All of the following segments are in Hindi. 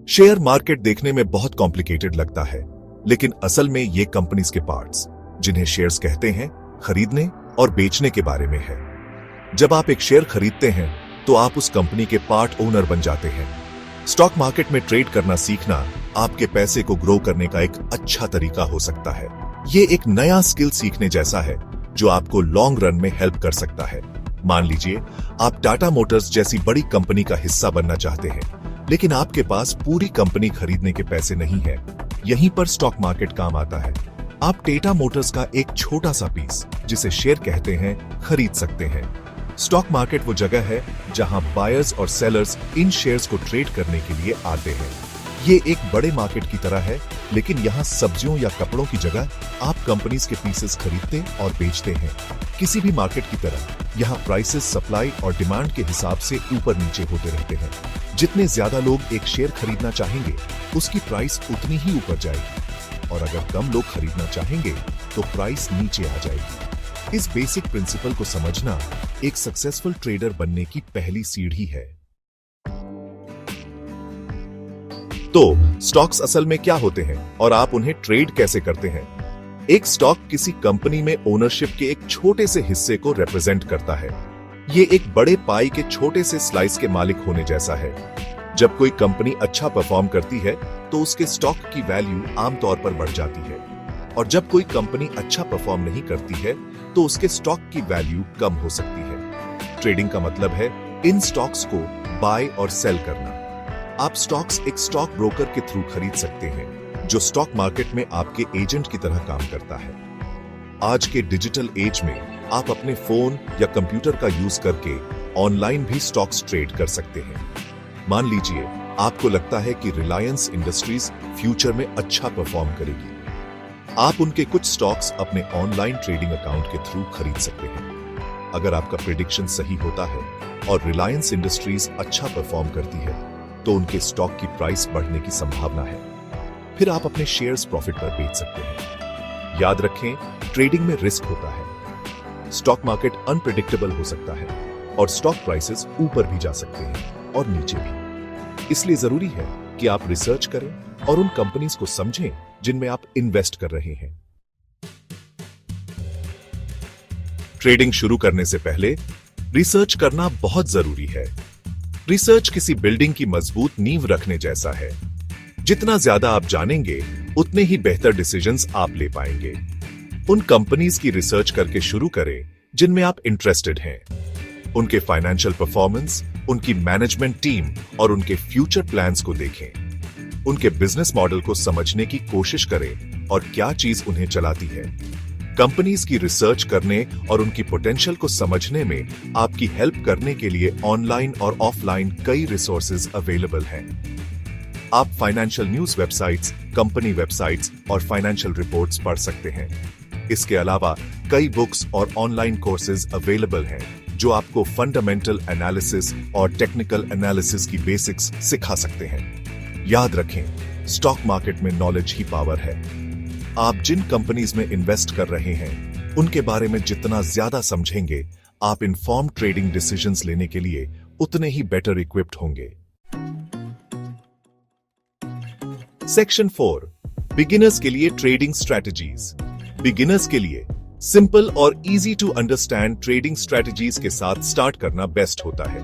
शेयर मार्केट देखने में बहुत कॉम्प्लिकेटेड लगता है, लेकिन असल में ये कंपनीज के पार्ट्स, जिन्हें शेयर्स कहते हैं, खरीदने और बेचने के बारे में है। जब आप एक शेयर खरीदते हैं तो आप उस कंपनी के पार्ट ओनर बन जाते हैं। स्टॉक मार्केट में ट्रेड करना सीखना आपके पैसे को ग्रो करने का एक अच्छा तरीका हो सकता है। ये एक नया स्किल सीखने जैसा है जो आपको लॉन्ग रन में हेल्प कर सकता है। मान लीजिए आप टाटा मोटर्स जैसी बड़ी कंपनी का हिस्सा बनना चाहते हैं, लेकिन आपके पास पूरी कंपनी खरीदने के पैसे नहीं है। यहीं पर स्टॉक मार्केट काम आता है। आप टाटा मोटर्स का एक छोटा सा पीस, जिसे शेयर कहते हैं, खरीद सकते हैं। स्टॉक मार्केट वो जगह है जहां बायर्स और सेलर्स इन शेयर्स को ट्रेड करने के लिए आते हैं। ये एक बड़े मार्केट की तरह है, लेकिन यहाँ सब्जियों या कपड़ों की जगह आप कंपनीज के पीसेस खरीदते और बेचते हैं। किसी भी मार्केट की तरह यहाँ प्राइसेस सप्लाई और डिमांड के हिसाब से ऊपर नीचे होते रहते हैं। जितने ज्यादा लोग एक शेयर खरीदना चाहेंगे, उसकी प्राइस उतनी ही ऊपर जाएगी, और अगर कम लोग खरीदना चाहेंगे तो प्राइस नीचे आ जाएगी। इस बेसिक प्रिंसिपल को समझना एक सक्सेसफुल ट्रेडर बनने की पहली सीढ़ी है। तो स्टॉक्स असल में क्या होते हैं और आप उन्हें ट्रेड कैसे करते हैं? एक स्टॉक किसी कंपनी में ओनरशिप के एक छोटे से हिस्से को रिप्रेजेंट करता है। ये एक बड़े पाई के छोटे से स्लाइस के मालिक होने जैसा है। जब कोई कंपनी अच्छा परफॉर्म करती है तो उसके स्टॉक की वैल्यू आमतौर पर बढ़ जाती है, और जब कोई कंपनी अच्छा परफॉर्म नहीं करती है तो उसके स्टॉक की वैल्यू कम हो सकती है। ट्रेडिंग का मतलब है इन स्टॉक्स को बाय और सेल करना। आप स्टॉक्स एक स्टॉक ब्रोकर के थ्रू खरीद सकते हैं, जो स्टॉक मार्केट में आपके एजेंट की तरह काम करता है। आज के डिजिटल एज में आप अपने फोन या कंप्यूटर का यूज करके ऑनलाइन भी स्टॉक्स ट्रेड कर सकते हैं। मान लीजिए आपको लगता है कि रिलायंस इंडस्ट्रीज फ्यूचर में अच्छा परफॉर्म करेगी। आप उनके कुछ स्टॉक्स अपने ऑनलाइन ट्रेडिंग अकाउंट के थ्रू खरीद सकते हैं। अगर आपका प्रेडिक्शन सही होता है और रिलायंस इंडस्ट्रीज अच्छा परफॉर्म करती है तो उनके स्टॉक की प्राइस बढ़ने की संभावना है। फिर आप अपने शेयर्स प्रॉफिट पर बेच सकते हैं। याद रखें, ट्रेडिंग में रिस्क होता है। स्टॉक मार्केट अनप्रेडिक्टेबल हो सकता है और स्टॉक प्राइसेस ऊपर भी जा सकते हैं और नीचे भी। इसलिए जरूरी है कि आप रिसर्च करें और उन कंपनीज को समझें जिनमें आप इन्वेस्ट कर रहे हैं। ट्रेडिंग शुरू करने से पहले रिसर्च करना बहुत जरूरी है। रिसर्च किसी बिल्डिंग की मजबूत नींव रखने जैसा है। जितना ज्यादा आप जानेंगे, उतने ही बेहतर डिसीजंस आप ले पाएंगे। उन कंपनीज की रिसर्च करके शुरू करें जिनमें आप इंटरेस्टेड हैं। उनके फाइनेंशियल परफॉर्मेंस, उनकी मैनेजमेंट टीम और उनके फ्यूचर प्लान्स को देखें। उनके बिजनेस मॉडल को समझने की कोशिश करें और क्या चीज उन्हें चलाती है। कंपनीज की रिसर्च करने और उनकी पोटेंशियल को समझने में आपकी हेल्प करने के लिए ऑनलाइन और ऑफलाइन कई रिसोर्सेज अवेलेबल हैं। आप financial news websites, company websites और फाइनेंशियल रिपोर्ट्स पढ़ सकते हैं। इसके अलावा कई बुक्स और ऑनलाइन कोर्सेज अवेलेबल हैं जो आपको फंडामेंटल एनालिसिस और टेक्निकल एनालिसिस की बेसिक्स सिखा सकते हैं। याद रखें, स्टॉक मार्केट में नॉलेज ही पावर है। आप जिन कंपनीज में इन्वेस्ट कर रहे हैं, उनके बारे में जितना ज्यादा समझेंगे, आप इन्फॉर्म ट्रेडिंग डिसीजंस लेने के लिए उतने ही बेटर इक्विप्ड होंगे। सेक्शन 4, बिगिनर्स के लिए ट्रेडिंग स्ट्रेटजीज। बिगिनर्स के लिए सिंपल और easy to understand trading strategies के साथ स्टार्ट करना बेस्ट होता है।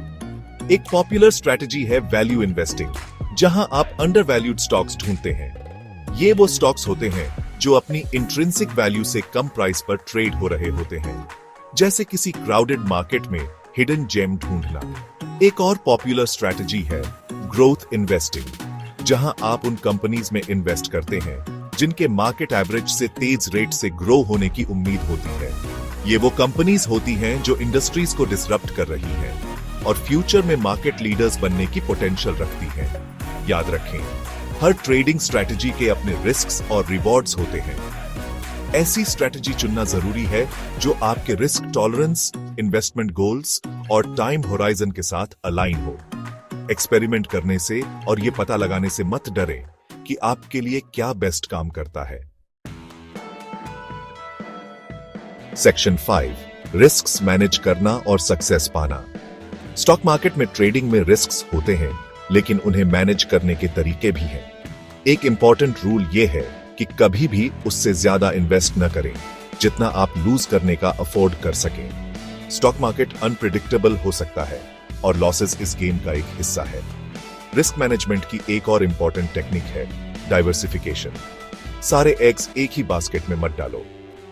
एक पॉपुलर स्ट्रेटजी है वैल्यू इन्वेस्टिंग, जहां आप अंडर वैल्यूड स्टॉक्स ढूंढते हैं। ये वो स्टॉक्स होते हैं जो अपनी इंट्रिंसिक वैल्यू से कम प्राइस पर ट्रेड हो रहे होते हैं, जैसे किसी क्राउडेड मार्केट में हिडन जेम ढूंढना। एक और पॉपुलर स्ट्रेटजी है ग्रोथ इन्वेस्टिंग, जहां आप उन कंपनीज में इन्वेस्ट करते हैं जिनके मार्केट एवरेज से तेज रेट से ग्रो होने की उम्मीद होती है। ये वो कंपनीज होती हैं जो इंडस्ट्रीज को डिसरप्ट कर रही हैं और फ्यूचर में मार्केट लीडर्स बनने की पोटेंशियल रखती हैं। याद रखें, हर ट्रेडिंग स्ट्रेटजी के अपने रिस्क्स और रिवॉर्ड्स होते हैं। ऐसी स्ट्रेटजी चुनना जरूरी है जो आपके रिस्क टॉलरेंस, इन्वेस्टमेंट गोल्स और टाइम होराइजन के साथ अलाइन हो। एक्सपेरिमेंट करने से और ये पता लगाने से मत डरें कि आपके लिए क्या बेस्ट काम करता है। सेक्शन 5, रिस्क्स मैनेज करना और सक्सेस पाना। स्टॉक मार्केट में ट्रेडिंग में रिस्क्स होते हैं, लेकिन उन्हें मैनेज करने के तरीके भी हैं। एक इंपॉर्टेंट रूल ये है कि कभी भी उससे ज्यादा इन्वेस्ट न करें जितना आप लूज करने का अफोर्ड कर सकें। स्टॉक मार्केट अनप्रिडिक्टेबल हो सकता है और लॉसेस इस गेम का एक हिस्सा है। रिस्क मैनेजमेंट की एक और इंपॉर्टेंट टेक्निक है डाइवर्सिफिकेशन। सारे एग्स एक ही बास्केट में मत डालो।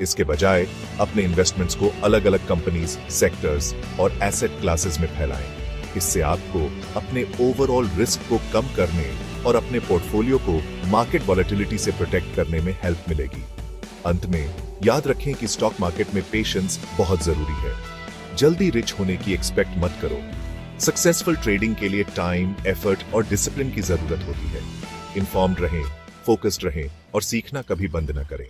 इसके बजाय अपने इन्वेस्टमेंट्स को अलग अलग कंपनीज, सेक्टर्स और एसेट क्लासेस में फैलाएं। इससे आपको अपने ओवरऑल रिस्क को कम करने और अपने पोर्टफोलियो को मार्केट वॉलेटिलिटी से प्रोटेक्ट करने में हेल्प मिलेगी। अंत में याद रखें कि स्टॉक मार्केट में पेशेंस बहुत जरूरी है। जल्दी रिच होने की एक्सपेक्ट मत करो। सक्सेसफुल ट्रेडिंग के लिए टाइम, एफर्ट और डिसिप्लिन की जरूरत होती है। इन्फॉर्म्ड रहें, फोकस्ड रहें और सीखना कभी बंद न करें।